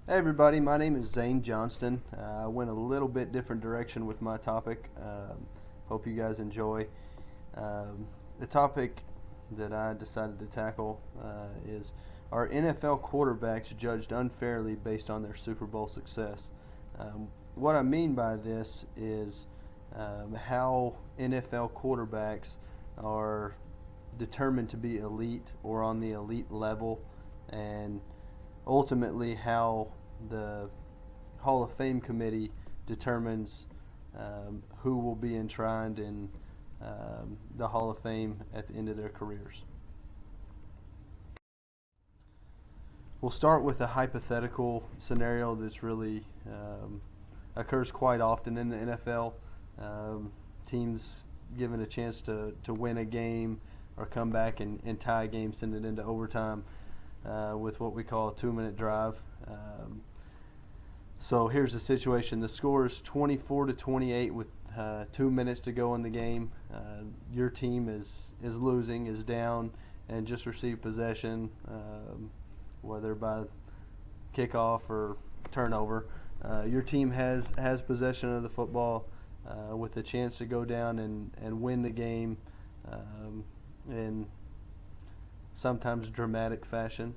Hey everybody, my name is Zane Johnston. I went a little bit different direction with my topic. Hope you guys enjoy. The topic that I decided to tackle is, are NFL quarterbacks judged unfairly based on their Super Bowl success? What I mean by this is how NFL quarterbacks are determined to be elite or on the elite level, and ultimately how the Hall of Fame committee determines who will be enshrined in the Hall of Fame at the end of their careers. We'll start with a hypothetical scenario that's really occurs quite often in the NFL. Teams given a chance to win a game or come back and tie a game, send it into overtime with what we call a 2-minute drive. So here's the situation: the score is 24-28 with 2 minutes to go in the game. Your team is losing, is down, and just received possession, whether by kickoff or turnover. Your team has possession of the football with a chance to go down and win the game in sometimes dramatic fashion.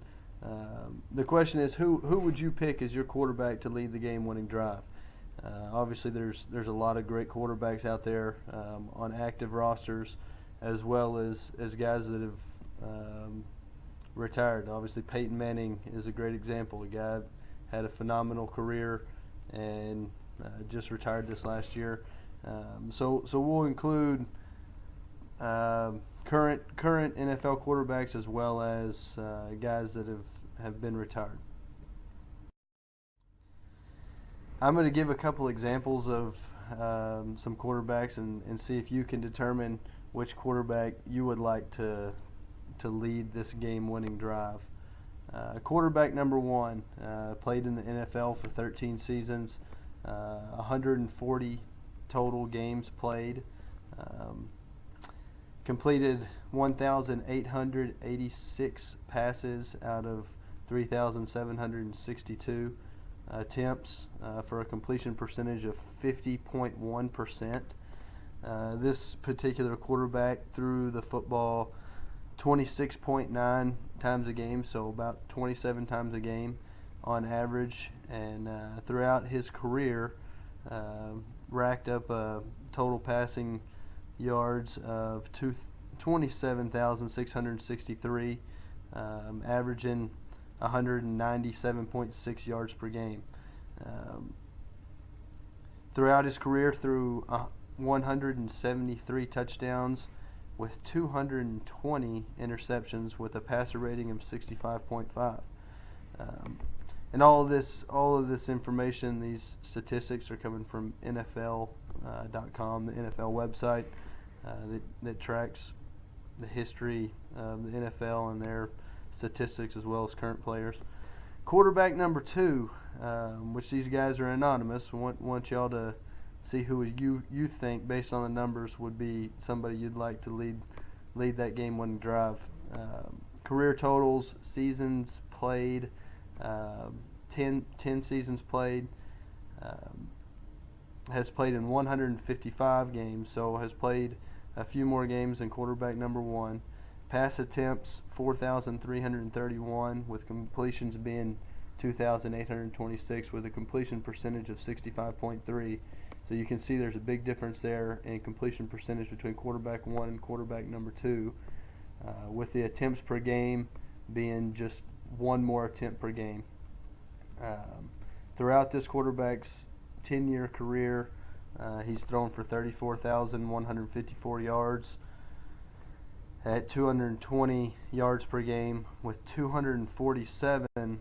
The question is, who would you pick as your quarterback to lead the game-winning drive? Obviously, there's a lot of great quarterbacks out there on active rosters, as well as guys that have retired. Obviously, Peyton Manning is a great example. A guy had a phenomenal career and just retired this last year. So we'll include current NFL quarterbacks as well as guys that have been retired. I'm going to give a couple examples of some quarterbacks and see if you can determine which quarterback you would like to lead this game-winning drive. Quarterback number one played in the NFL for 13 seasons, 140 total games played. Completed 1,886 passes out of 3,762 attempts for a completion percentage of 50.1%. This particular quarterback threw the football 26.9 times a game, so about 27 times a game on average, and throughout his career racked up a total passing yards of 27,663, averaging 197.6 yards per game. Throughout his career, threw 173 touchdowns with 220 interceptions with a passer rating of 65.5. And all of this information, these statistics are coming from NFL.com, the NFL website that tracks the history of the NFL and their statistics as well as current players. Quarterback number two, which these guys are anonymous, want y'all to see who you think, based on the numbers, would be somebody you'd like to lead that game-winning drive. Career totals, seasons played, 10 seasons played, has played in 155 games, so has played a few more games than quarterback number one. Pass attempts 4,331 with completions being 2,826 with a completion percentage of 65.3. So you can see there's a big difference there in completion percentage between quarterback one and quarterback number two, with the attempts per game being just one more attempt per game. Throughout this quarterback's 10-year career, he's thrown for 34,154 yards at 220 yards per game, with 247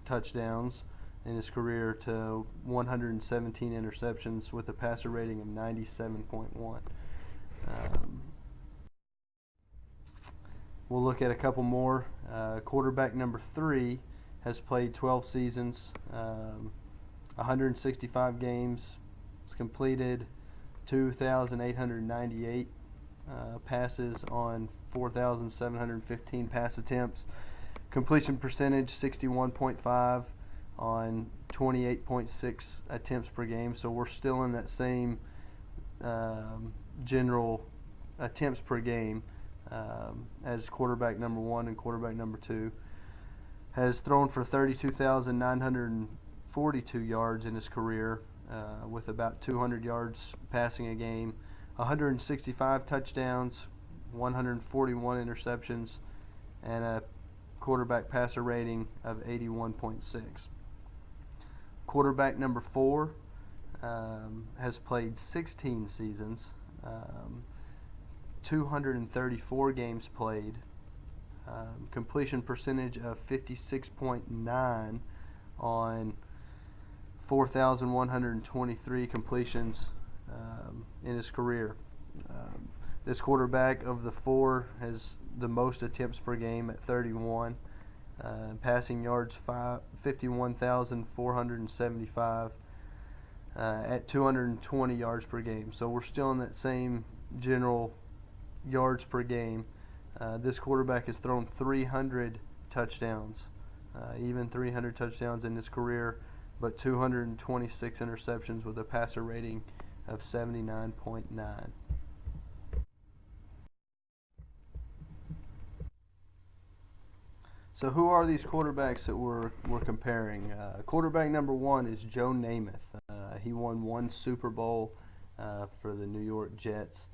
touchdowns in his career to 117 interceptions with a passer rating of 97.1. We'll look at a couple more. Quarterback number three has played 12 seasons, 165 games. It's completed 2,898 passes on 4,715 pass attempts. Completion percentage 61.5 on 28.6 attempts per game. So we're still in that same general attempts per game as quarterback number one and quarterback number two. Has thrown for 32,942 yards in his career, with about 200 yards passing a game, 165 touchdowns, 141 interceptions, and a quarterback passer rating of 81.6. Quarterback number four has played 16 seasons, 234 games played, completion percentage of 56.9 on 4,123 completions in his career. This quarterback of the four has the most attempts per game at 31. Passing yards 51,475 at 220 yards per game. So we're still in that same general yards per game. This quarterback has thrown 300 touchdowns, even 300 touchdowns in his career, but 226 interceptions with a passer rating of 79.9. So who are these quarterbacks that we're comparing? Quarterback number one is Joe Namath. He won one Super Bowl for the New York Jets.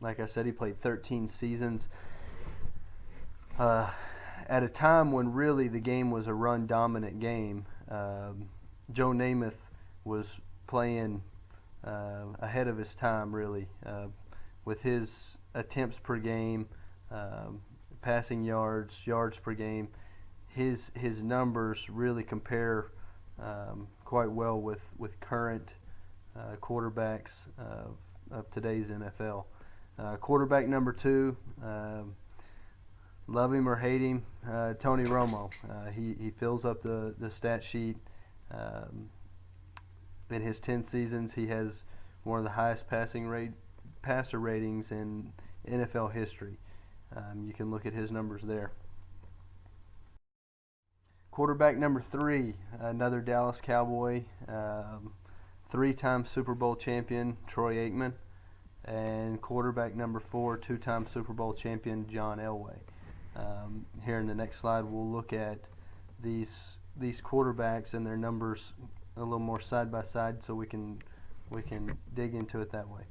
Like I said, he played 13 seasons. At a time when really the game was a run-dominant game, Joe Namath was playing ahead of his time, really, with his attempts per game, passing yards, yards per game. His numbers really compare quite well with current quarterbacks of today's NFL. Quarterback number two, love him or hate him, Tony Romo. He fills up the stat sheet. In his 10 seasons, he has one of the highest passer ratings in NFL history. You can look at his numbers there. Quarterback number three, another Dallas Cowboy, three-time Super Bowl champion Troy Aikman, and quarterback number four, two-time Super Bowl champion John Elway. Here in the next slide, we'll look at these quarterbacks and their numbers a little more side by side, so we can dig into it that way.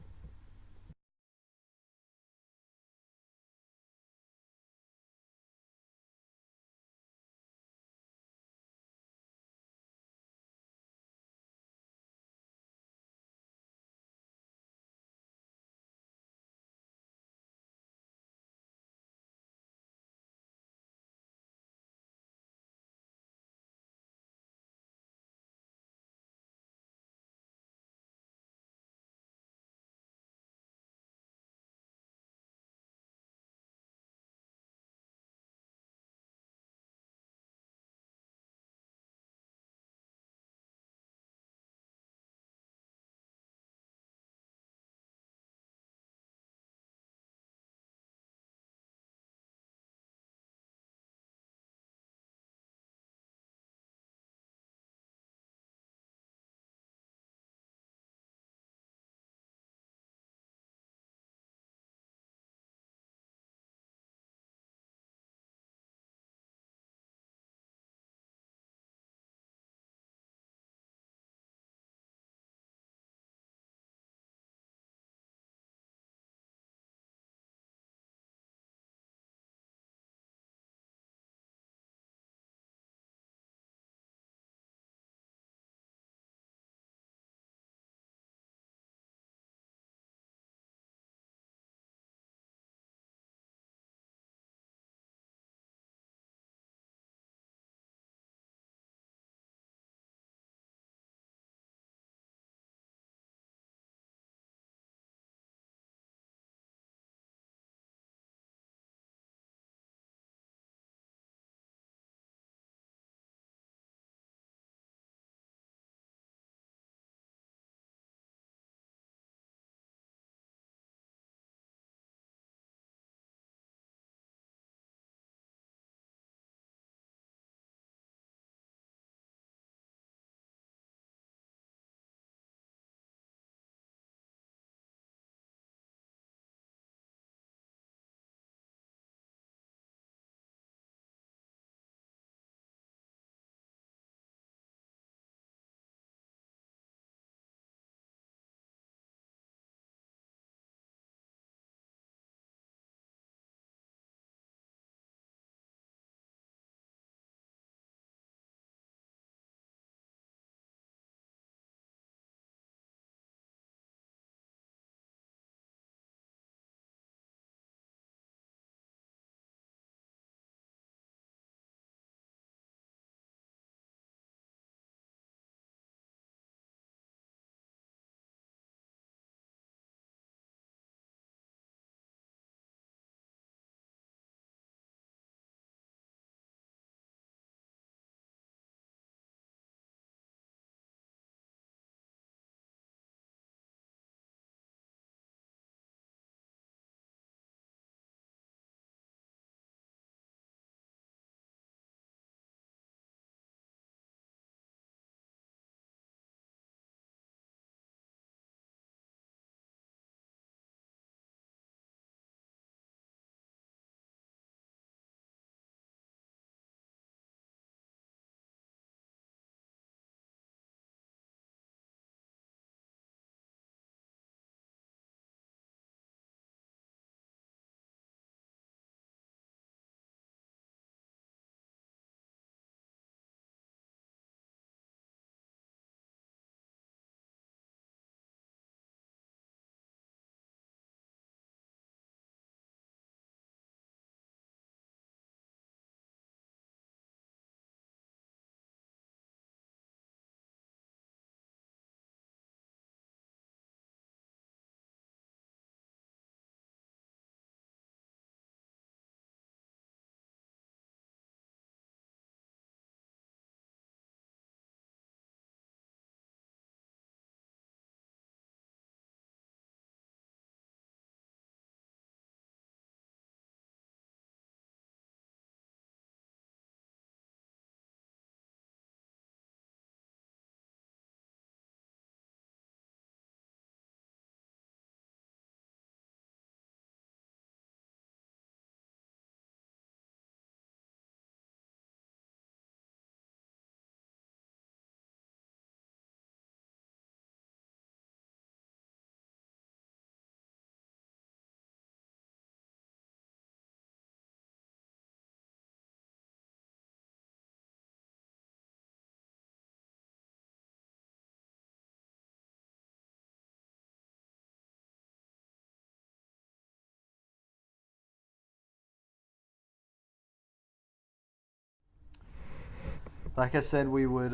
Like I said, we would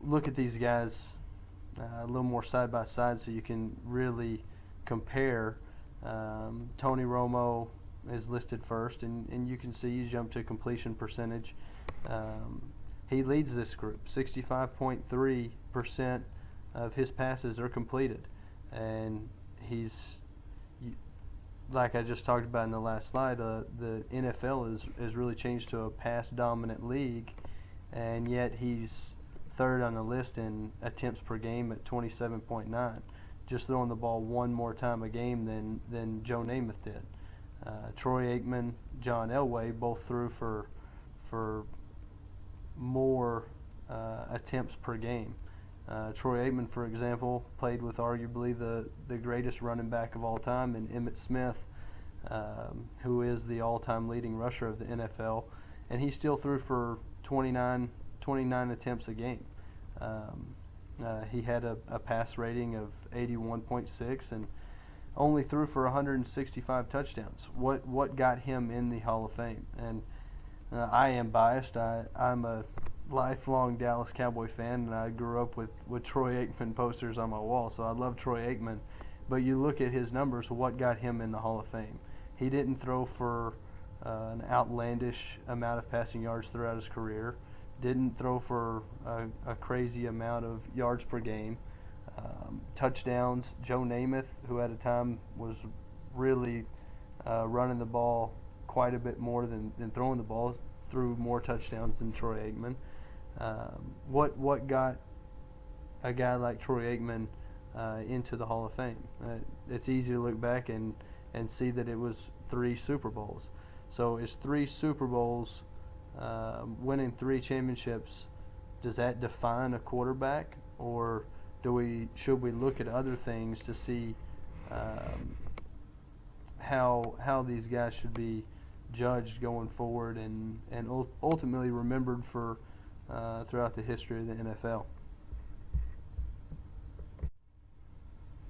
look at these guys a little more side by side so you can really compare. Tony Romo is listed first, and you can see you jump to completion percentage. Um, he leads this group. 65.3% of his passes are completed, and he's like I just talked about in the last slide. The NFL is really changed to a pass dominant league, and yet he's third on the list in attempts per game at 27.9, just throwing the ball one more time a game than Joe Namath did. Troy Aikman, John Elway both threw for more attempts per game. Troy Aikman, for example, played with arguably the greatest running back of all time in Emmitt Smith, who is the all-time leading rusher of the NFL, and he still threw for 29 attempts a game. He had a pass rating of 81.6 and only threw for 165 touchdowns. What got him in the Hall of Fame? And I am biased. I'm a lifelong Dallas Cowboy fan, and I grew up with Troy Aikman posters on my wall, so I love Troy Aikman. But you look at his numbers, what got him in the Hall of Fame? He didn't throw for an outlandish amount of passing yards throughout his career, didn't throw for a crazy amount of yards per game. Touchdowns, Joe Namath, who at a time was really running the ball quite a bit more than throwing the ball, threw more touchdowns than Troy Aikman. What got a guy like Troy Aikman into the Hall of Fame? It's easy to look back and see that it was 3 Super Bowls. So is 3 Super Bowls, winning 3 championships, does that define a quarterback, or should we look at other things to see how these guys should be judged going forward and ultimately remembered for throughout the history of the NFL?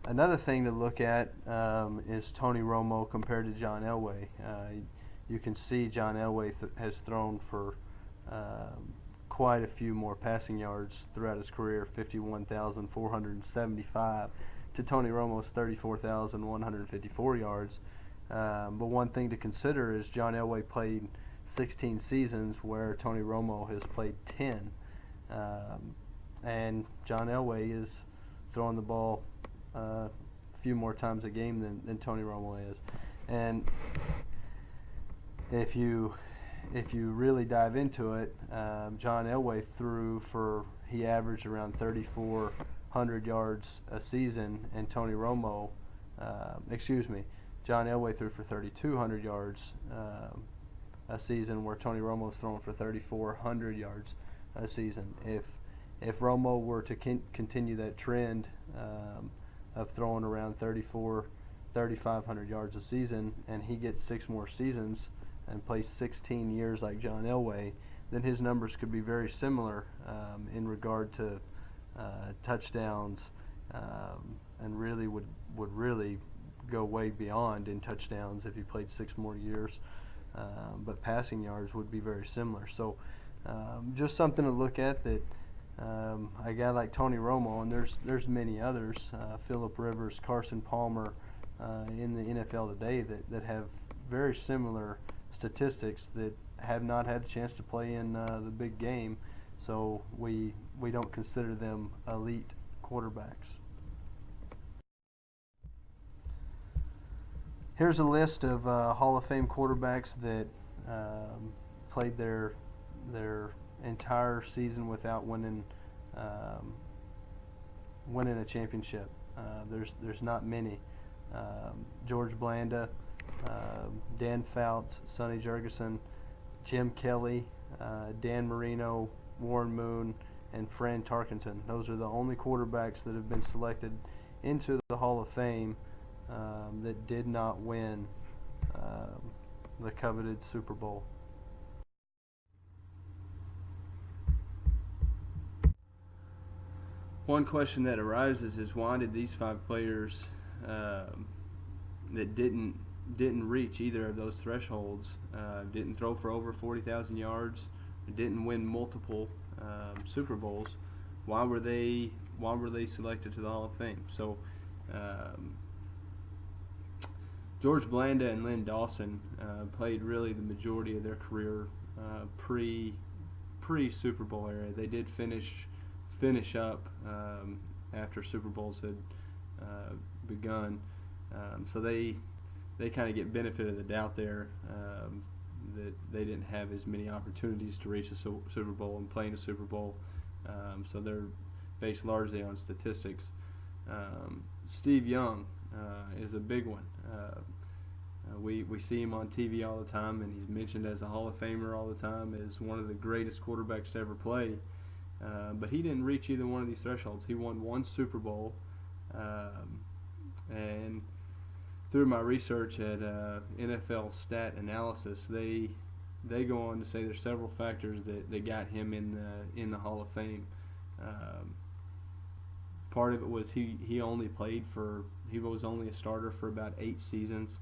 Another thing to look at is Tony Romo compared to John Elway. You can see John Elway has thrown for quite a few more passing yards throughout his career, 51,475 to Tony Romo's 34,154 yards. But one thing to consider is John Elway played 16 seasons where Tony Romo has played 10. And John Elway is throwing the ball a few more times a game than Tony Romo is. And if you really dive into it, John Elway he averaged around 3,400 yards a season, and John Elway threw for 3,200 yards a season, where Tony Romo's throwing for 3,400 yards a season. If Romo were to continue that trend of throwing around 3,500 yards a season, and he gets 6 more seasons and plays 16 years like John Elway, then his numbers could be very similar in regard to touchdowns, and really would really go way beyond in touchdowns if he played 6 more years. But passing yards would be very similar. So just something to look at, that a guy like Tony Romo, and there's many others, Phillip Rivers, Carson Palmer, in the NFL today that have very similar statistics that have not had a chance to play in the big game, so we don't consider them elite quarterbacks. Here's a list of Hall of Fame quarterbacks that played their entire season without winning a championship. There's not many. George Blanda, Dan Fouts, Sonny Jurgensen, Jim Kelly, Dan Marino, Warren Moon, and Fran Tarkenton. Those are the only quarterbacks that have been selected into the Hall of Fame that did not win the coveted Super Bowl. One question that arises is, why did these 5 players that didn't reach either of those thresholds, didn't throw for over 40,000 yards, didn't win multiple Super Bowls, why were they selected to the Hall of Fame? So George Blanda and Len Dawson played really the majority of their career pre Super Bowl era. They did finish up after Super Bowls had begun, so they kind of get benefit of the doubt there, that they didn't have as many opportunities to reach a Super Bowl and play in a Super Bowl, so they're based largely on statistics. Steve Young is a big one. We see him on TV all the time, and he's mentioned as a Hall of Famer all the time, as one of the greatest quarterbacks to ever play. But he didn't reach either one of these thresholds. He won one Super Bowl, and through my research at NFL Stat Analysis, they go on to say there's several factors that got him in the Hall of Fame. Part of it was he was only a starter for about 8 seasons.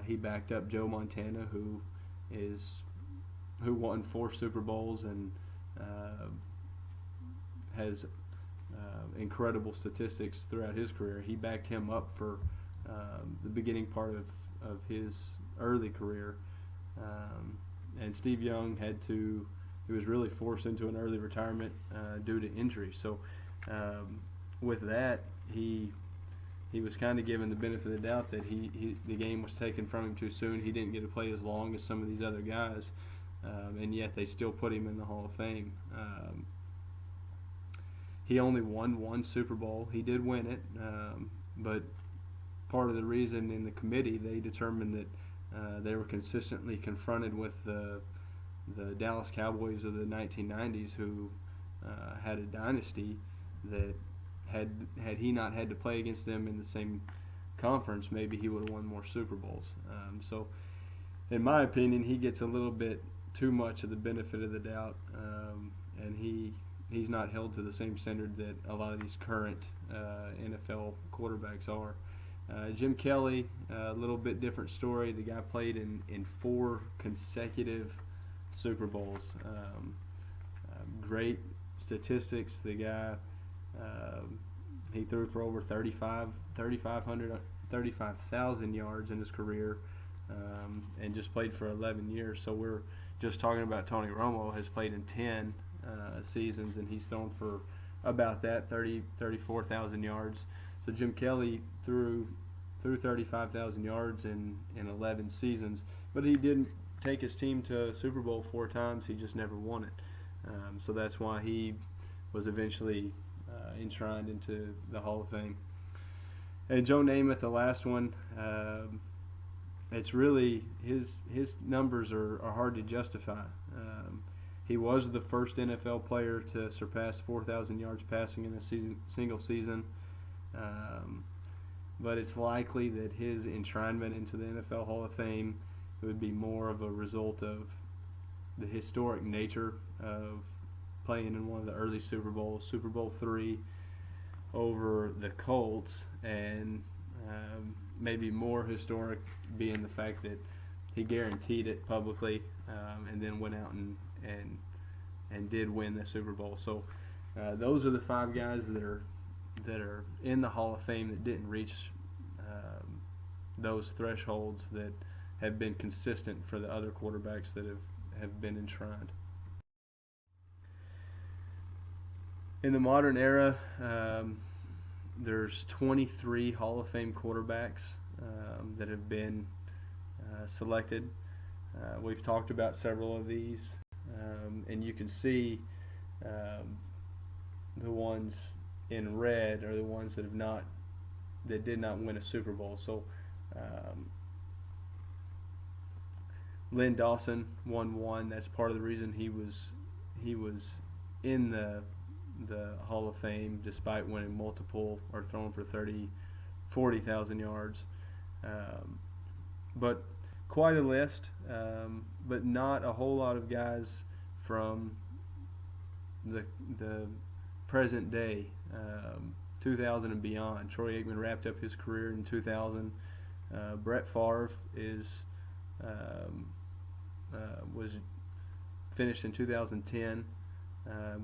He backed up Joe Montana, who won 4 Super Bowls and has incredible statistics throughout his career. He backed him up for the beginning part of his early career, and Steve Young he was really forced into an early retirement due to injury. So with that, he was kind of given the benefit of the doubt that the game was taken from him too soon. He didn't get to play as long as some of these other guys, and yet they still put him in the Hall of Fame. He only won 1 Super Bowl. He did win it, but part of the reason in the committee, they determined that they were consistently confronted with the Dallas Cowboys of the 1990s, who had a dynasty that had he not had to play against them in the same conference, maybe he would have won more Super Bowls. So in my opinion, he gets a little bit too much of the benefit of the doubt, and he's not held to the same standard that a lot of these current NFL quarterbacks are. Jim Kelly, a little bit different story. The guy played in 4 consecutive Super Bowls. Great statistics. The guy, he threw for over 35,000 yards in his career, and just played for 11 years. So we're just talking about Tony Romo has played in 10 seasons, and he's thrown for about that 34,000 yards. So Jim Kelly threw 35,000 yards in 11 seasons, but he didn't take his team to Super Bowl 4 times. He just never won it. So that's why he was eventually enshrined into the Hall of Fame. And Joe Namath, the last one, it's really his numbers are hard to justify. He was the first NFL player to surpass 4,000 yards passing in a single season. But it's likely that his enshrinement into the NFL Hall of Fame would be more of a result of the historic nature of playing in one of the early Super Bowls, Super Bowl III, over the Colts, and maybe more historic being the fact that he guaranteed it publicly, and then went out and did win the Super Bowl. So those are the 5 guys that are in the Hall of Fame that didn't reach those thresholds that have been consistent for the other quarterbacks that have been enshrined. In the modern era, there's 23 Hall of Fame quarterbacks that have been selected. We've talked about several of these, and you can see the ones in red are the ones that did not win a Super Bowl. So Len Dawson won 1. That's part of the reason he was in the Hall of Fame, despite winning multiple or throwing for 40,000 yards. But quite a list, but not a whole lot of guys from the present day, 2000 and beyond. Troy Aikman wrapped up his career in 2000. Brett Favre was finished in 2010.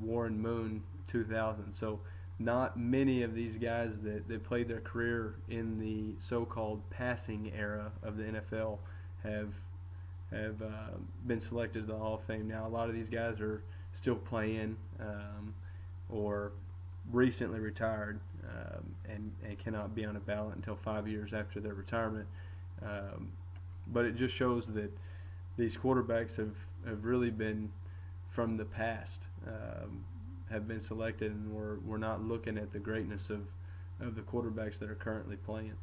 Warren Moon 2000. So not many of these guys that played their career in the so-called passing era of the NFL have been selected to the Hall of Fame. Now a lot of these guys are still playing or recently retired and cannot be on a ballot until 5 years after their retirement. But it just shows that these quarterbacks have really been from the past, have been selected, and we're not looking at the greatness of the quarterbacks that are currently playing.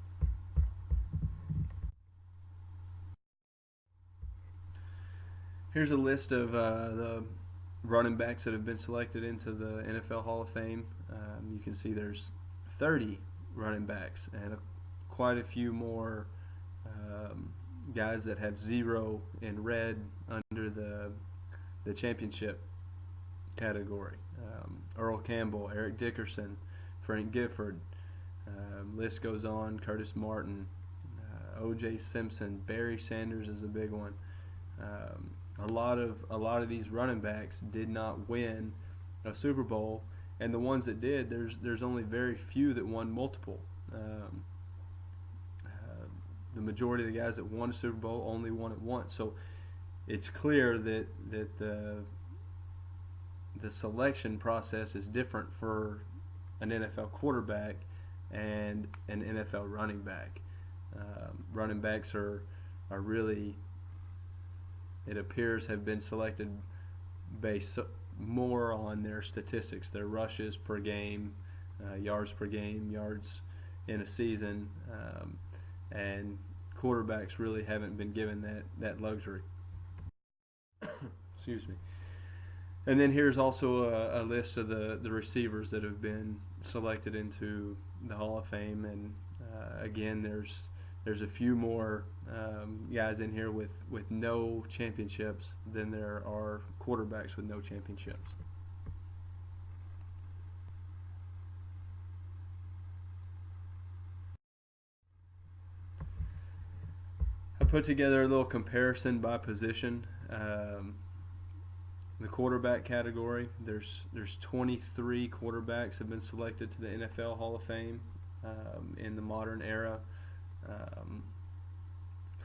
Here's a list of the running backs that have been selected into the NFL Hall of Fame. You can see there's 30 running backs and quite a few more guys that have 0 in red under the championship category. Earl Campbell, Eric Dickerson, Frank Gifford, list goes on, Curtis Martin, O.J. Simpson, Barry Sanders is a big one. A lot of these running backs did not win a Super Bowl, and the ones that did, there's only very few that won multiple. The majority of the guys that won a Super Bowl only won it once. So it's clear that the selection process is different for an NFL quarterback and an NFL running back. Running backs are really, it appears, have been selected based more on their statistics, their rushes per game, yards per game, yards in a season, and quarterbacks really haven't been given that luxury. Excuse me. And then here's also a list of the receivers that have been selected into the Hall of Fame, and again, there's a few more guys in here with no championships than there are quarterbacks with no championships. I put together a little comparison by position. The quarterback category, there's 23 quarterbacks have been selected to the NFL Hall of Fame in the modern era.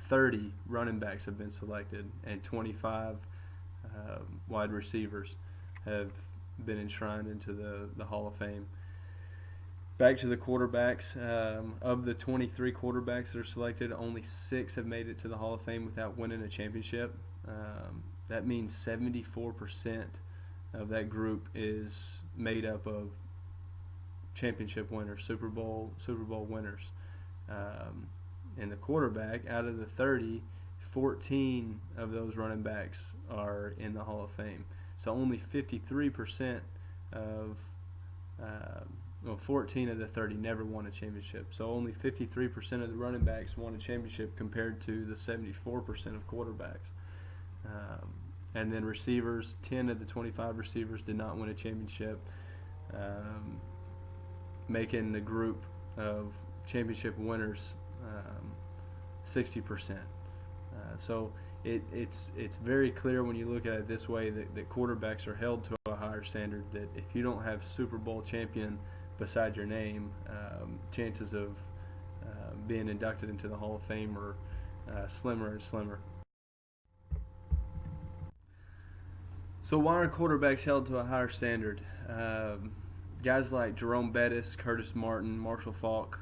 30 running backs have been selected, and 25 wide receivers have been enshrined into the Hall of Fame. Back to the quarterbacks. Of the 23 quarterbacks that are selected, only 6 have made it to the Hall of Fame without winning a championship. That means 74% of that group is made up of championship winners, Super Bowl winners. And the quarterback, out of the 30, 14 of those running backs are in the Hall of Fame. So only 53% of 14 of the 30 never won a championship. So only 53% of the running backs won a championship compared to the 74% of quarterbacks. And then receivers, 10 of the 25 receivers did not win a championship, making the group of championship winners 60%. So it's very clear when you look at it this way that quarterbacks are held to a higher standard, that if you don't have Super Bowl champion beside your name, chances of being inducted into the Hall of Fame are slimmer and slimmer. So why are quarterbacks held to a higher standard? Guys like Jerome Bettis, Curtis Martin, Marshall Faulk,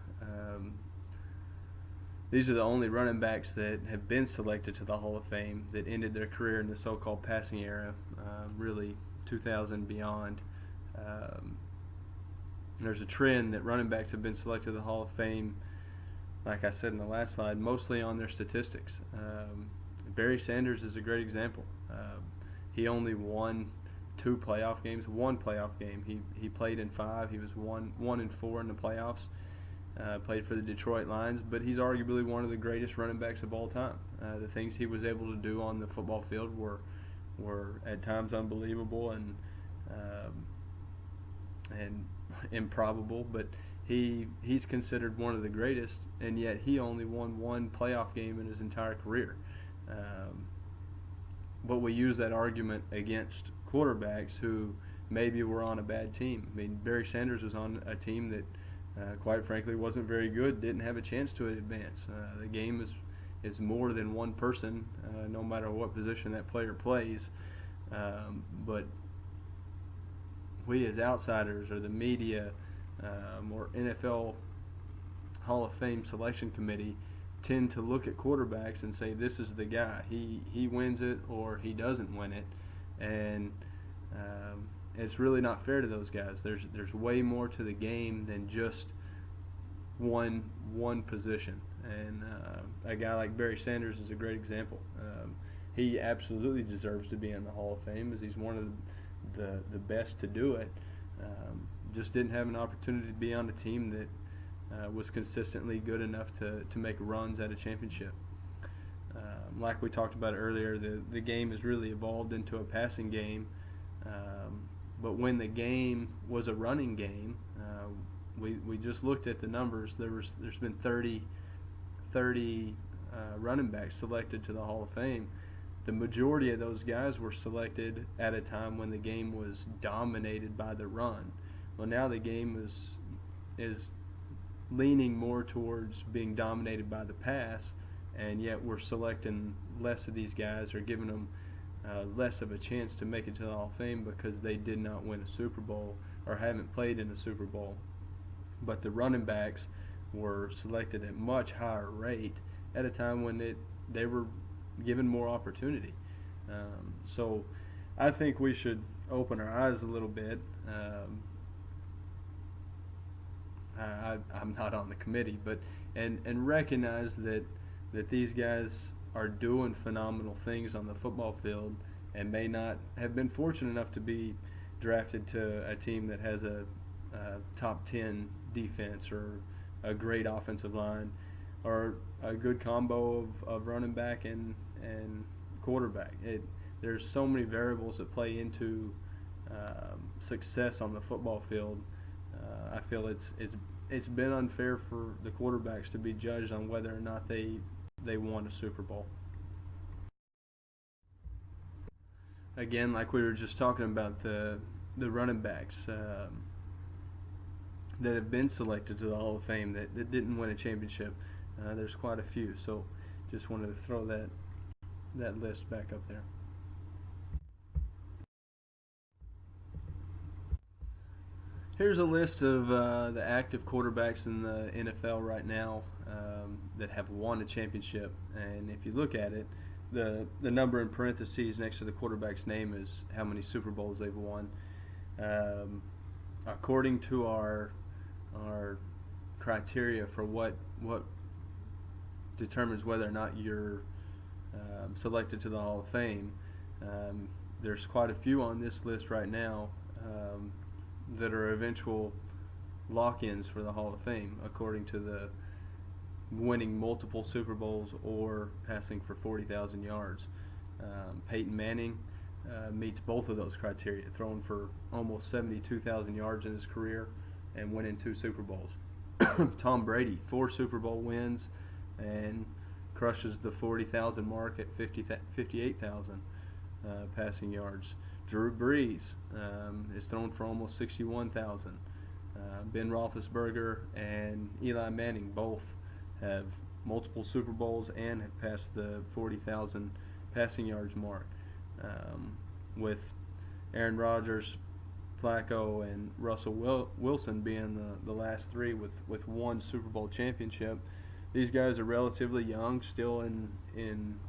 these are the only running backs that have been selected to the Hall of Fame that ended their career in the so-called passing era, really 2000 beyond. There's a trend that running backs have been selected to the Hall of Fame, like I said in the last slide, mostly on their statistics. Barry Sanders is a great example. He only won 2 playoff games, 1 playoff game. He played in 5. He was 1-4 in the playoffs. Played for the Detroit Lions, but he's arguably one of the greatest running backs of all time. The things he was able to do on the football field were at times unbelievable and improbable, but he's considered one of the greatest, and yet he only won 1 playoff game in his entire career. but we use that argument against quarterbacks who maybe were on a bad team. I mean, Barry Sanders was on a team that, quite frankly, wasn't very good, didn't have a chance to advance. The game is more than one person, no matter what position that player plays. But we as outsiders or the media or NFL Hall of Fame selection committee tend to look at quarterbacks and say, this is the guy. He wins it or he doesn't win it. And it's really not fair to those guys. There's way more to the game than just one position. And a guy like Barry Sanders is a great example. He absolutely deserves to be in the Hall of Fame, as he's one of the best to do it. Just didn't have an opportunity to be on a team that was consistently good enough to make runs at a championship. Like we talked about earlier, the game has really evolved into a passing game. But when the game was a running game, we just looked at the numbers. There's been 30 running backs selected to the Hall of Fame. The majority of those guys were selected at a time when the game was dominated by the run. Well, now the game is leaning more towards being dominated by the pass, and yet we're selecting less of these guys or giving them less of a chance to make it to the Hall of Fame because they did not win a Super Bowl or haven't played in a Super Bowl. But the running backs were selected at much higher rate at a time when they were given more opportunity. So I think we should open our eyes a little bit. I'm not on the committee, but and recognize that these guys are doing phenomenal things on the football field and may not have been fortunate enough to be drafted to a team that has a top 10 defense or a great offensive line or a good combo of running back and quarterback. There's so many variables that play into success on the football field. I feel it's been unfair for the quarterbacks to be judged on whether or not they won a Super Bowl. Again, like we were just talking about the running backs that have been selected to the Hall of Fame that didn't win a championship. There's quite a few, so just wanted to throw that list back up there. Here's a list of the active quarterbacks in the NFL right now that have won a championship. And if you look at it, the number in parentheses next to the quarterback's name is how many Super Bowls they've won. According to our criteria for what determines whether or not you're selected to the Hall of Fame, there's quite a few on this list right now that are eventual lock-ins for the Hall of Fame, according to the winning multiple Super Bowls or passing for 40,000 yards. Peyton Manning meets both of those criteria, throwing for almost 72,000 yards in his career and winning 2 Super Bowls. Tom Brady, 4 Super Bowl wins and crushes the 40,000 mark at 58,000 passing yards. Drew Brees is thrown for almost 61,000. Ben Roethlisberger and Eli Manning both have multiple Super Bowls and have passed the 40,000 passing yards mark. With Aaron Rodgers, Flacco, and Russell Wilson being the last 3 with 1 Super Bowl championship. These guys are relatively young, still in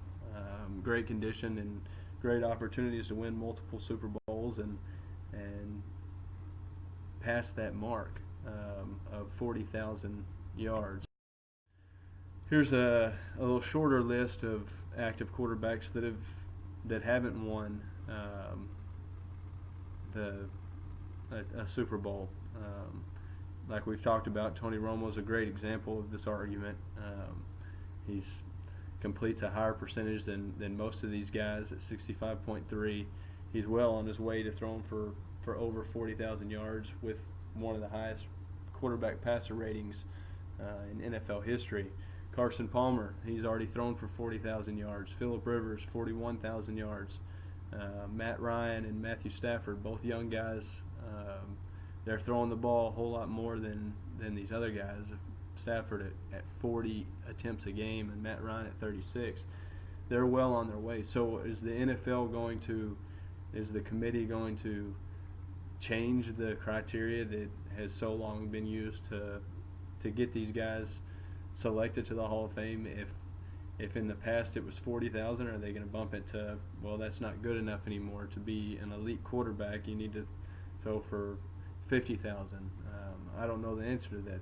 great condition and great opportunities to win multiple Super Bowls and pass that mark of 40,000 yards. Here's a little shorter list of active quarterbacks that haven't won a Super Bowl. Like we've talked about, Tony Romo is a great example of this argument. He's completes a higher percentage than most of these guys at 65.3. He's well on his way to throwing for over 40,000 yards with one of the highest quarterback passer ratings in NFL history. Carson Palmer, he's already thrown for 40,000 yards. Phillip Rivers, 41,000 yards. Matt Ryan and Matthew Stafford, both young guys. They're throwing the ball a whole lot more than these other guys. Stafford at 40 attempts a game and Matt Ryan at 36. They're well on their way. So is the committee going to change the criteria that has so long been used to get these guys selected to the Hall of Fame? If in the past it was 40,000, are they going to bump it to, well, that's not good enough anymore to be an elite quarterback? You need to throw for 50,000. I don't know the answer to that.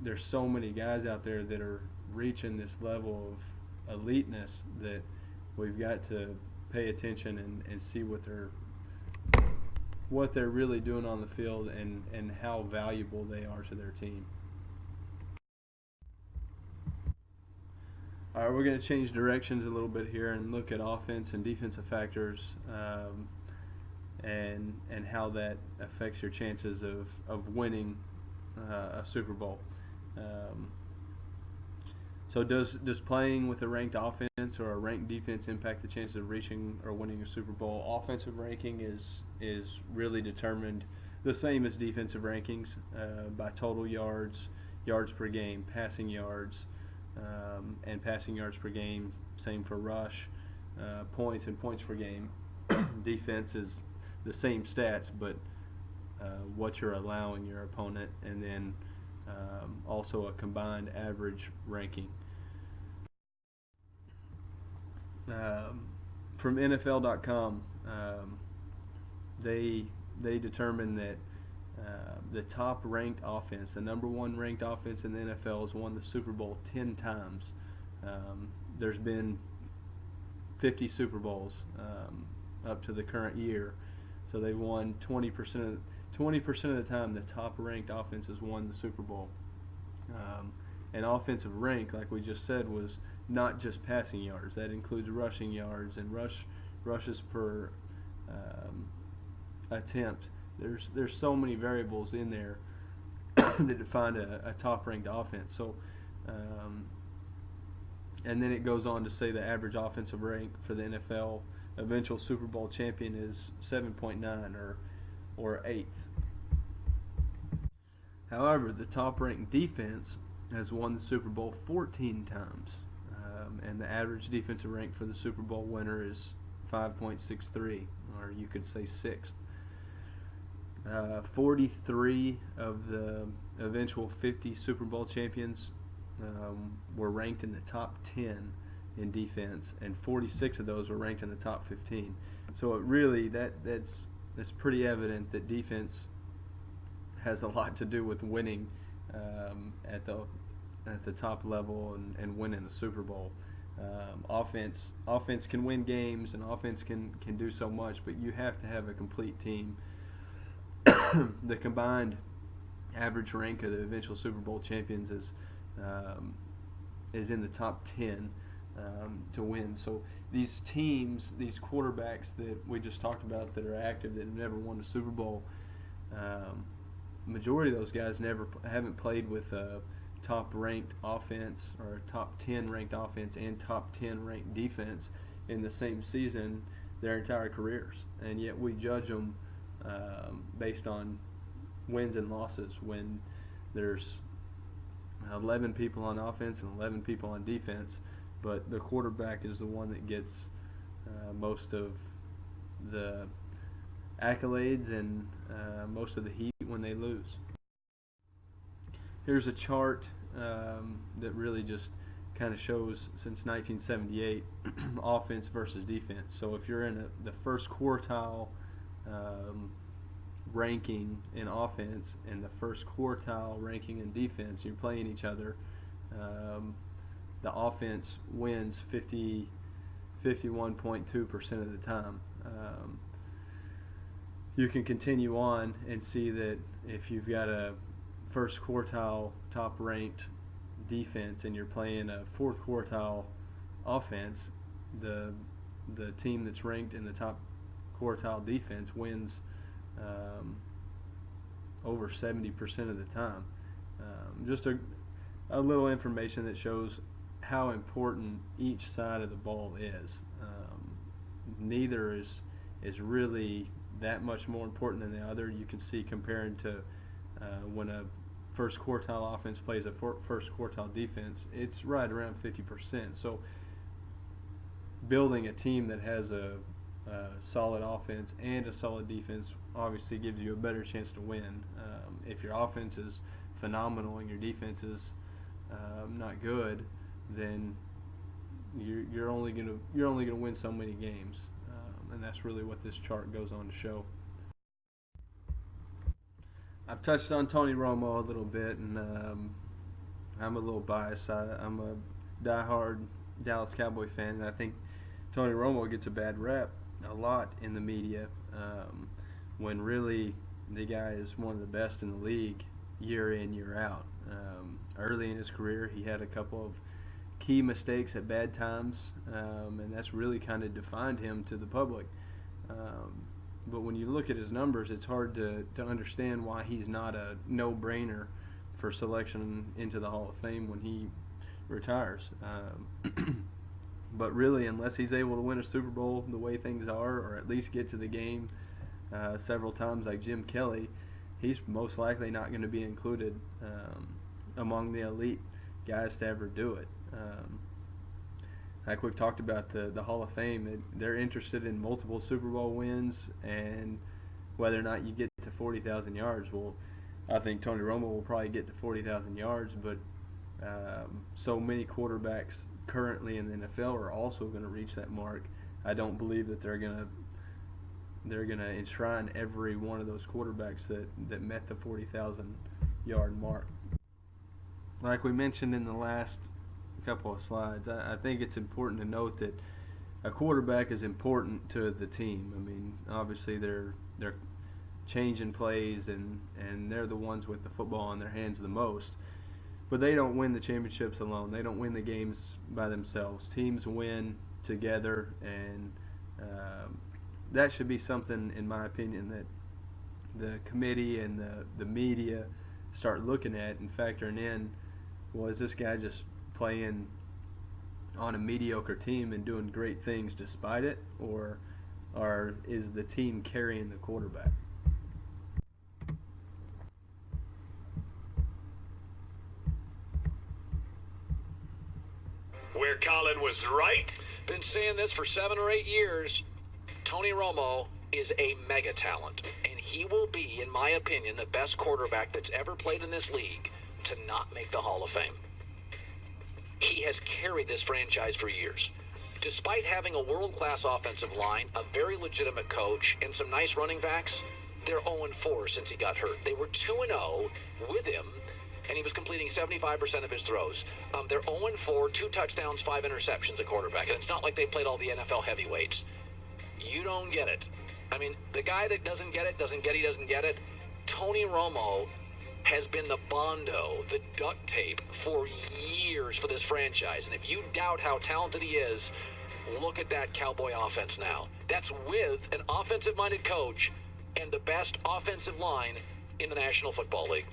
There's so many guys out there that are reaching this level of eliteness that we've got to pay attention and see what they're really doing on the field and how valuable they are to their team. All right, we're going to change directions a little bit here and look at offense and defensive factors, and how that affects your chances of winning a Super Bowl. So does playing with a ranked offense or a ranked defense impact the chances of reaching or winning a Super Bowl? Offensive ranking is really determined the same as defensive rankings, by total yards, yards per game, passing yards, and passing yards per game. Same for rush, points and points per game. Defense is the same stats, but what you're allowing your opponent, and then also a combined average ranking. From NFL.com, they determined that the top ranked offense, the number one ranked offense in the NFL, has won the Super Bowl 10 times. There's been 50 Super Bowls up to the current year, so they've won 20% of the time. The top ranked offense has won the Super Bowl. And offensive rank, like we just said, was not just passing yards. That includes rushing yards and rushes per attempt. There's so many variables in there that define a top-ranked offense. So, and then it goes on to say the average offensive rank for the NFL eventual Super Bowl champion is 7.9 or 8th. However, the top-ranked defense has won the Super Bowl 14 times, and the average defensive rank for the Super Bowl winner is 5.63, or you could say 6th. 43 of the eventual 50 Super Bowl champions were ranked in the top 10 in defense, and 46 of those were ranked in the top 15. So it really that's pretty evident that defense has a lot to do with winning at the top level and winning the Super Bowl. Offense can win games, and offense can do so much, but you have to have a complete team. The combined average rank of the eventual Super Bowl champions is in the top 10 to win. So these teams, these quarterbacks that we just talked about that are active that have never won a Super Bowl, majority of those guys haven't played with a top-ranked offense or a top 10 ranked offense and top 10 ranked defense in the same season their entire careers, and yet we judge them based on wins and losses when there's 11 people on offense and 11 people on defense, but the quarterback is the one that gets most of the accolades and most of the heat when they lose. Here's a chart that really just kind of shows since 1978 offense versus defense. So if you're in the first quartile ranking in offense and the first quartile ranking in defense, you're playing each other, the offense wins 51.2% of the time. You can continue on and see that if you've got a first quartile top ranked defense and you're playing a fourth quartile offense, the team that's ranked in the top quartile defense wins over 70% of the time. a little information that shows how important each side of the ball is. Neither is really that much more important than the other. You can see comparing to when a first quartile offense plays a first quartile defense, it's right around 50%. So building a team that has a solid offense and a solid defense obviously gives you a better chance to win. If your offense is phenomenal and your defense is not good, then you're only gonna win so many games, and that's really what this chart goes on to show. I've touched on Tony Romo a little bit, and I'm a little biased. I'm a diehard Dallas Cowboy fan, and I think Tony Romo gets a bad rep a lot in the media, when really the guy is one of the best in the league year in, year out. Early in his career, he had a couple of key mistakes at bad times, and that's really kind of defined him to the public. But when you look at his numbers, it's hard to understand why he's not a no-brainer for selection into the Hall of Fame when he retires. But really, unless he's able to win a Super Bowl the way things are, or at least get to the game several times like Jim Kelly, he's most likely not going to be included among the elite guys to ever do it. Like we've talked about the Hall of Fame, they're interested in multiple Super Bowl wins and whether or not you get to 40,000 yards. Well, I think Tony Romo will probably get to 40,000 yards, but so many quarterbacks currently in the NFL are also going to reach that mark. I don't believe that they're going to enshrine every one of those quarterbacks that met the 40,000 yard mark. Like we mentioned in the last couple of slides, I think it's important to note that a quarterback is important to the team. I mean, obviously they're changing plays and they're the ones with the football in their hands the most. But they don't win the championships alone. They don't win the games by themselves. Teams win together, and that should be something, in my opinion, that the committee and the media start looking at and factoring in. Well, is this guy just playing on a mediocre team and doing great things despite it, or is the team carrying the quarterback? Where Colin was right. Been saying this for 7 or 8 years. Tony Romo is a mega talent, and he will be, in my opinion, the best quarterback that's ever played in this league to not make the Hall of Fame. He has carried this franchise for years. Despite having a world-class offensive line, a very legitimate coach, and some nice running backs, they're 0-4 since he got hurt. They were 2-0 with him, and he was completing 75% of his throws. They're 0-4, 2 touchdowns, 5 interceptions at quarterback. And it's not like they played all the NFL heavyweights. You don't get it. I mean, the guy that doesn't get it, doesn't get it. Tony Romo has been the Bondo, the duct tape, for years for this franchise. And if you doubt how talented he is, look at that Cowboy offense now. That's with an offensive-minded coach and the best offensive line in the National Football League.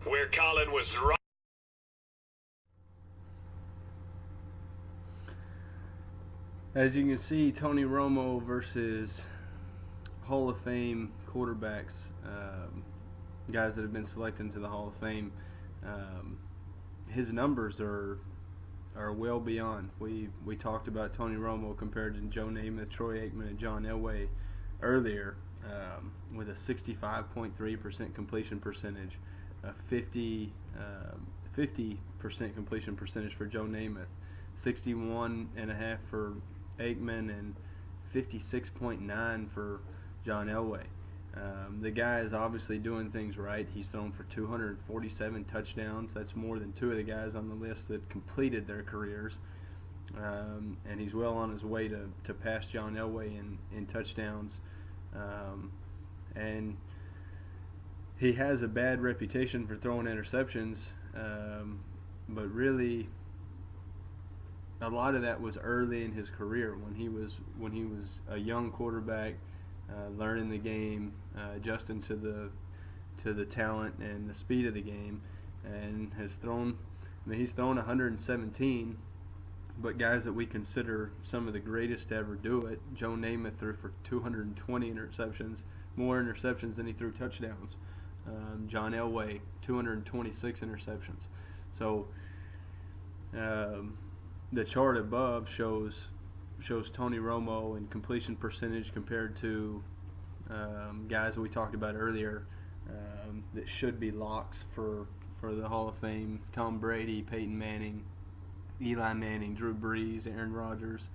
Where Colin was right. As you can see, Tony Romo versus Hall of Fame quarterbacks, guys that have been selected into the Hall of Fame, his numbers are well beyond. We talked about Tony Romo compared to Joe Namath, Troy Aikman, and John Elway earlier, with a 65.3% completion percentage, a 50% completion percentage for Joe Namath, 61.5 for Aikman, and 56.9 for John Elway. The guy is obviously doing things right. He's thrown for 247 touchdowns. That's more than 2 of the guys on the list that completed their careers. And he's well on his way to pass John Elway in touchdowns. And he has a bad reputation for throwing interceptions, but really a lot of that was early in his career when he was a young quarterback, learning the game, adjusting to the talent and the speed of the game, and has thrown. I mean, he's thrown 117, but guys that we consider some of the greatest to ever do it, Joe Namath threw for 220 interceptions, more interceptions than he threw touchdowns. John Elway, 226 interceptions. So the chart above shows Tony Romo in completion percentage compared to guys that we talked about earlier that should be locks for the Hall of Fame: Tom Brady, Peyton Manning, Eli Manning, Drew Brees, Aaron Rodgers,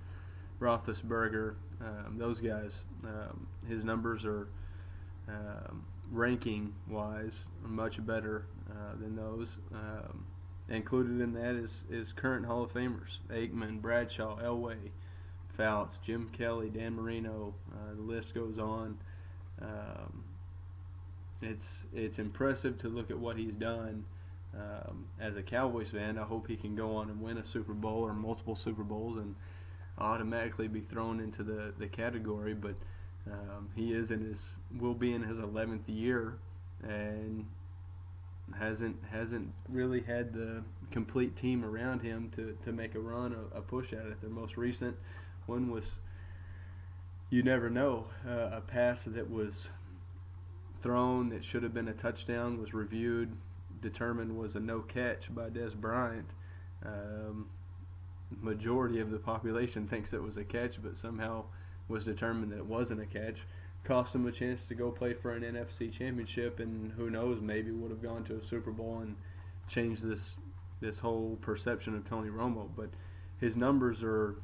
Roethlisberger. Those guys, his numbers are ranking-wise much better than those. Included in that is current Hall of Famers: Aikman, Bradshaw, Elway, Fouts, Jim Kelly, Dan Marino. The list goes on. It's impressive to look at what he's done. As a Cowboys fan, I hope he can go on and win a Super Bowl or multiple Super Bowls and automatically be thrown into the category. But he will be in his 11th year and hasn't really had the complete team around him to make a run, a push at it. Their most recent one was, you never know, a pass that was thrown that should have been a touchdown was reviewed, determined was a no catch by Des Bryant. Majority of the population thinks it was a catch, but somehow was determined that it wasn't a catch. Cost him a chance to go play for an NFC championship, and who knows, maybe would have gone to a Super Bowl and changed this whole perception of Tony Romo. But his numbers are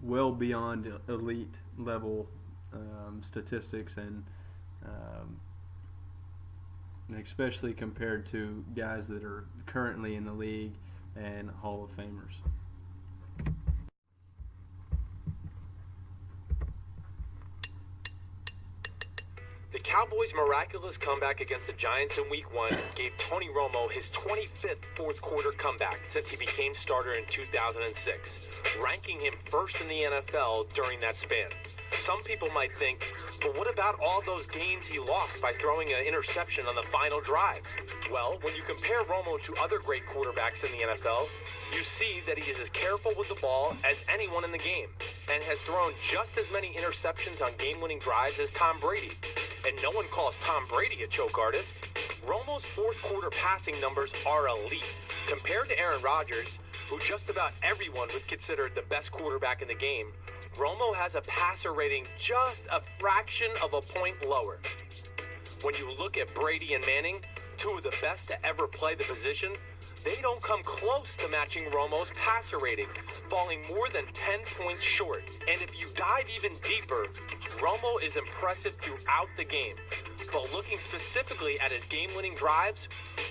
well beyond elite level statistics, and especially compared to guys that are currently in the league and Hall of Famers. The Cowboys' miraculous comeback against the Giants in Week 1 gave Tony Romo his 25th fourth-quarter comeback since he became starter in 2006, ranking him first in the NFL during that span. Some people might think, but what about all those games he lost by throwing an interception on the final drive? Well, when you compare Romo to other great quarterbacks in the NFL, you see that he is as careful with the ball as anyone in the game, and has thrown just as many interceptions on game-winning drives as Tom Brady. And no one calls Tom Brady a choke artist. Romo's fourth-quarter passing numbers are elite. Compared to Aaron Rodgers, who just about everyone would consider the best quarterback in the game, Romo has a passer rating just a fraction of a point lower. When you look at Brady and Manning, two of the best to ever play the position, they don't come close to matching Romo's passer rating, falling more than 10 points short. And if you dive even deeper, Romo is impressive throughout the game. But looking specifically at his game-winning drives,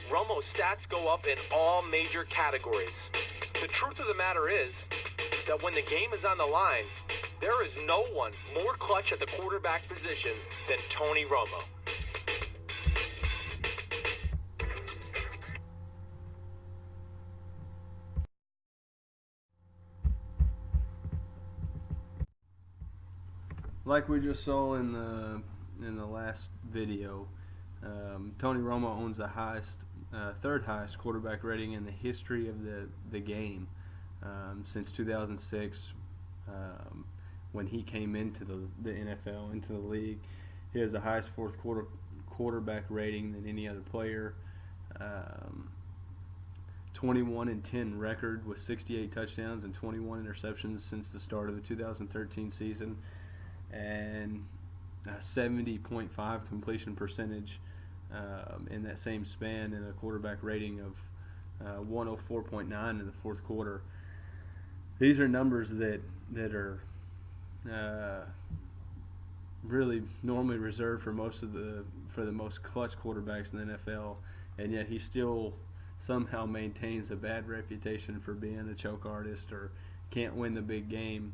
Romo's stats go up in all major categories. The truth of the matter is that when the game is on the line, there is no one more clutch at the quarterback position than Tony Romo. Like we just saw in the last video, Tony Romo owns the third highest quarterback rating in the history of the game since 2006, when he came into the NFL, into the league. He has the highest fourth quarter quarterback rating than any other player. 21-10 record with 68 touchdowns and 21 interceptions since the start of the 2013 season, and a 70.5 completion percentage in that same span, and a quarterback rating of 104.9 in the fourth quarter. These are numbers that are really normally reserved for the most clutch quarterbacks in the NFL, and yet he still somehow maintains a bad reputation for being a choke artist or can't win the big game,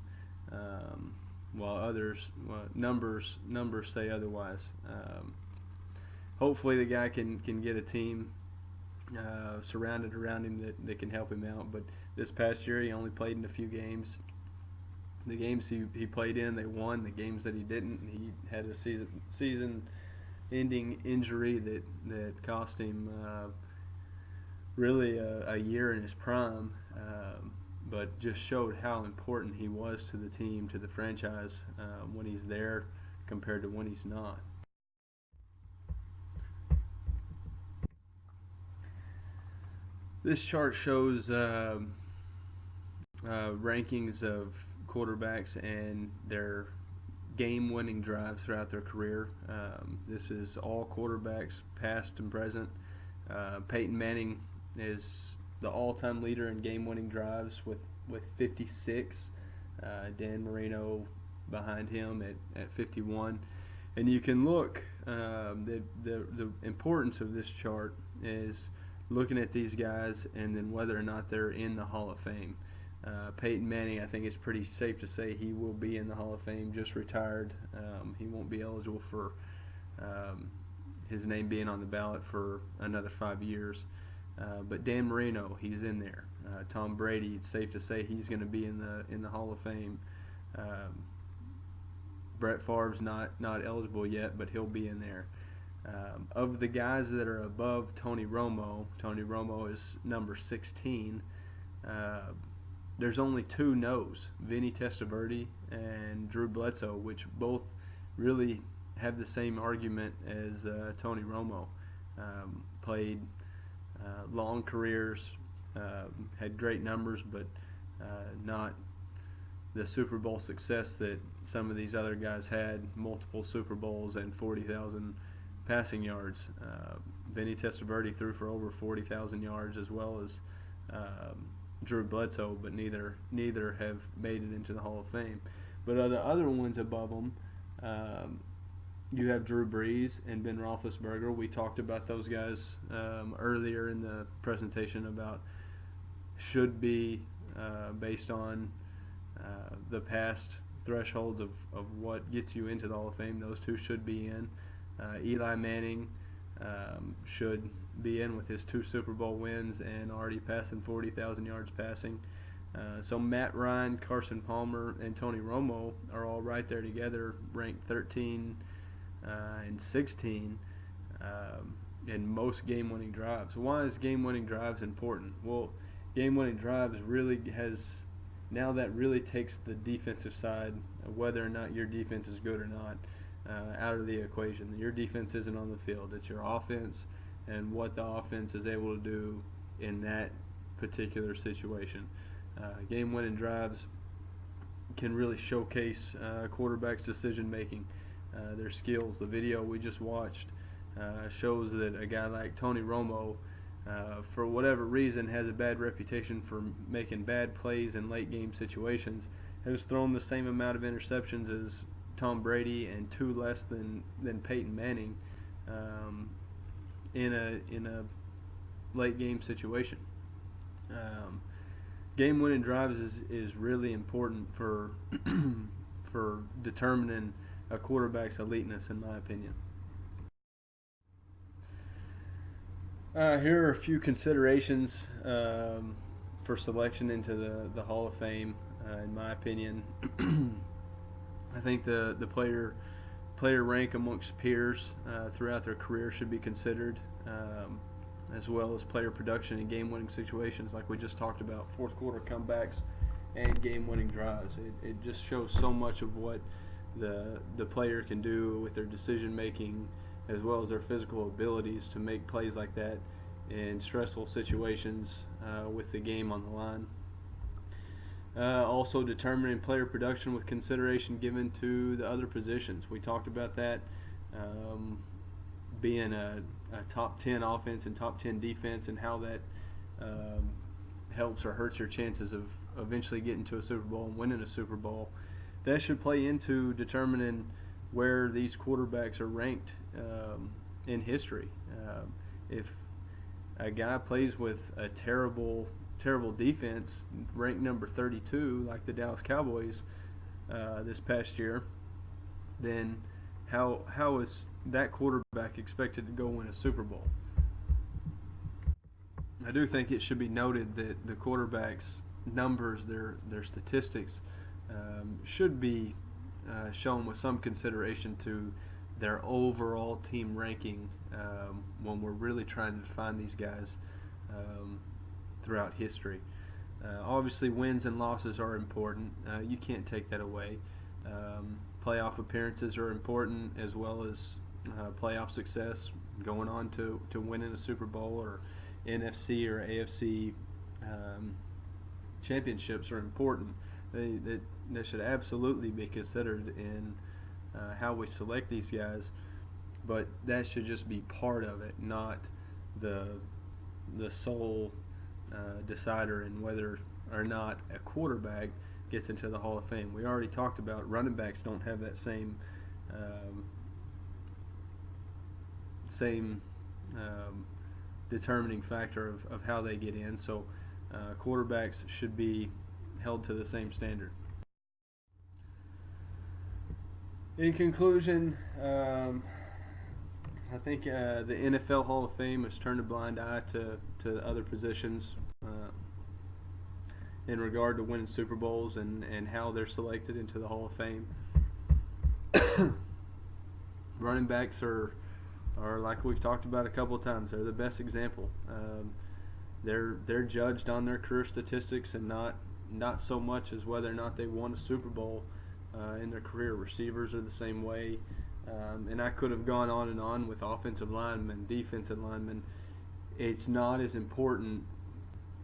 while numbers say otherwise. Hopefully the guy can get a team surrounded around him that can help him out. But this past year he only played in a few games. The games he played in, they won. The games that he didn't, he had a season season-ending injury that cost him really a year in his prime, but just showed how important he was to the team, to the franchise, when he's there compared to when he's not. This chart shows rankings of quarterbacks and their game-winning drives throughout their career. This is all quarterbacks, past and present. Peyton Manning is the all-time leader in game-winning drives with 56. Dan Marino behind him at 51. And you can look, the importance of this chart is looking at these guys and then whether or not they're in the Hall of Fame. Peyton Manning, I think it's pretty safe to say he will be in the Hall of Fame, just retired. He won't be eligible for his name being on the ballot for another 5 years. But Dan Marino, he's in there. Tom Brady, it's safe to say he's going to be in the Hall of Fame. Brett Favre's not eligible yet, but he'll be in there. Of the guys that are above Tony Romo is number 16. There's only two no's, Vinny Testaverde and Drew Bledsoe, which both really have the same argument as Tony Romo. Played long careers, had great numbers, but not the Super Bowl success that some of these other guys had, multiple Super Bowls and 40,000 passing yards. Vinny Testaverde threw for over 40,000 yards, as well as Drew Bledsoe, but neither have made it into the Hall of Fame. But the other ones above them, you have Drew Brees and Ben Roethlisberger. We talked about those guys earlier in the presentation about should be based on the past thresholds of what gets you into the Hall of Fame. Those two should be in. Eli Manning should be in with his 2 Super Bowl wins and already passing 40,000 yards passing. So Matt Ryan, Carson Palmer, and Tony Romo are all right there together, ranked 13 and 16 in most game-winning drives. Why is game-winning drives important? Well, game-winning drives really really takes the defensive side, whether or not your defense is good or not, out of the equation. Your defense isn't on the field. It's your offense and what the offense is able to do in that particular situation. Game-winning drives can really showcase quarterbacks' decision-making, their skills. The video we just watched shows that a guy like Tony Romo, for whatever reason, has a bad reputation for making bad plays in late-game situations, has thrown the same amount of interceptions as Tom Brady and 2 less than Peyton Manning in a late game situation. Game-winning drives is really important for for determining a quarterback's eliteness, in my opinion. Here are a few considerations for selection into the Hall of Fame, in my opinion. I think the player rank amongst peers throughout their career should be considered, as well as player production in game-winning situations like we just talked about, fourth quarter comebacks and game-winning drives. It just shows so much of what the player can do with their decision-making, as well as their physical abilities to make plays like that in stressful situations with the game on the line. Also determining player production with consideration given to the other positions. We talked about that, being a top 10 offense and top 10 defense, and how that helps or hurts your chances of eventually getting to a Super Bowl and winning a Super Bowl. That should play into determining where these quarterbacks are ranked in history. If a guy plays with a terrible defense, ranked number 32, like the Dallas Cowboys this past year, then how is that quarterback expected to go win a Super Bowl? I do think it should be noted that the quarterback's numbers, their statistics, should be shown with some consideration to their overall team ranking when we're really trying to define these guys throughout history. Obviously, wins and losses are important. You can't take that away. Playoff appearances are important, as well as playoff success, going on to winning a Super Bowl or NFC or AFC championships are important. They should absolutely be considered in how we select these guys, but that should just be part of it, not the sole decider in whether or not a quarterback gets into the Hall of Fame. We already talked about running backs don't have that same determining factor of how they get in. So quarterbacks should be held to the same standard. In conclusion, I think the NFL Hall of Fame has turned a blind eye to other positions in regard to winning Super Bowls and how they're selected into the Hall of Fame. Running backs are like we've talked about a couple of times. They're the best example. They're judged on their career statistics and not so much as whether or not they won a Super Bowl in their career. Receivers are the same way. And I could have gone on and on with offensive linemen, defensive linemen. It's not as important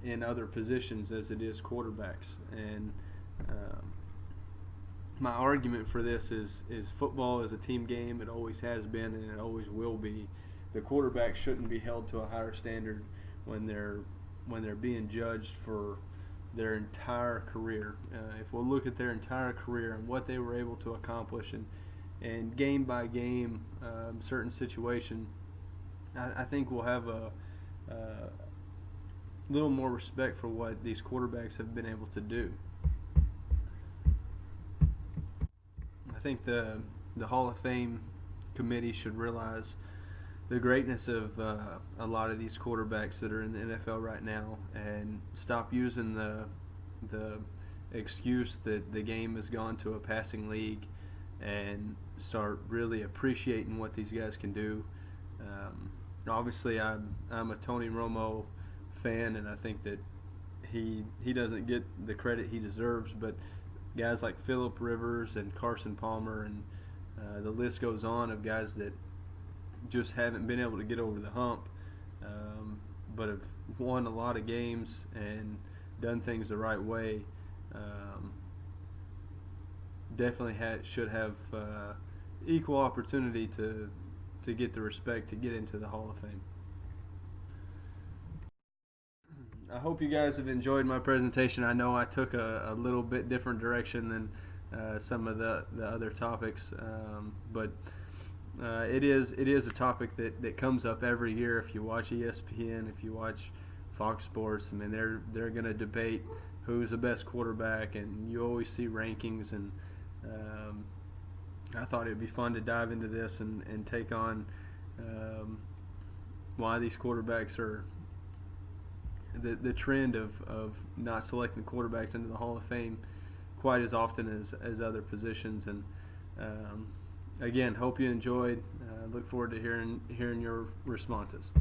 in other positions as it is quarterbacks. And my argument for this is football is a team game. It always has been and it always will be. The quarterback shouldn't be held to a higher standard when they're being judged for their entire career. If we'll look at their entire career and what they were able to accomplish and game by game, certain situation, I think we'll have a little more respect for what these quarterbacks have been able to do. I think the Hall of Fame committee should realize the greatness of a lot of these quarterbacks that are in the NFL right now and stop using the excuse that the game has gone to a passing league and start really appreciating what these guys can do. Obviously, I'm a Tony Romo fan, and I think that he doesn't get the credit he deserves, but guys like Phillip Rivers and Carson Palmer and the list goes on of guys that just haven't been able to get over the hump, but have won a lot of games and done things the right way. Definitely should have equal opportunity to get the respect to get into the Hall of Fame. I hope you guys have enjoyed my presentation. I know I took a little bit different direction than some of the other topics, but it is a topic that comes up every year. If you watch ESPN, if you watch Fox Sports, I mean they're going to debate who's the best quarterback, and you always see rankings. And I thought it would be fun to dive into this and take on why these quarterbacks are the trend of not selecting quarterbacks into the Hall of Fame quite as often as other positions. And again, hope you enjoyed. Look forward to hearing your responses.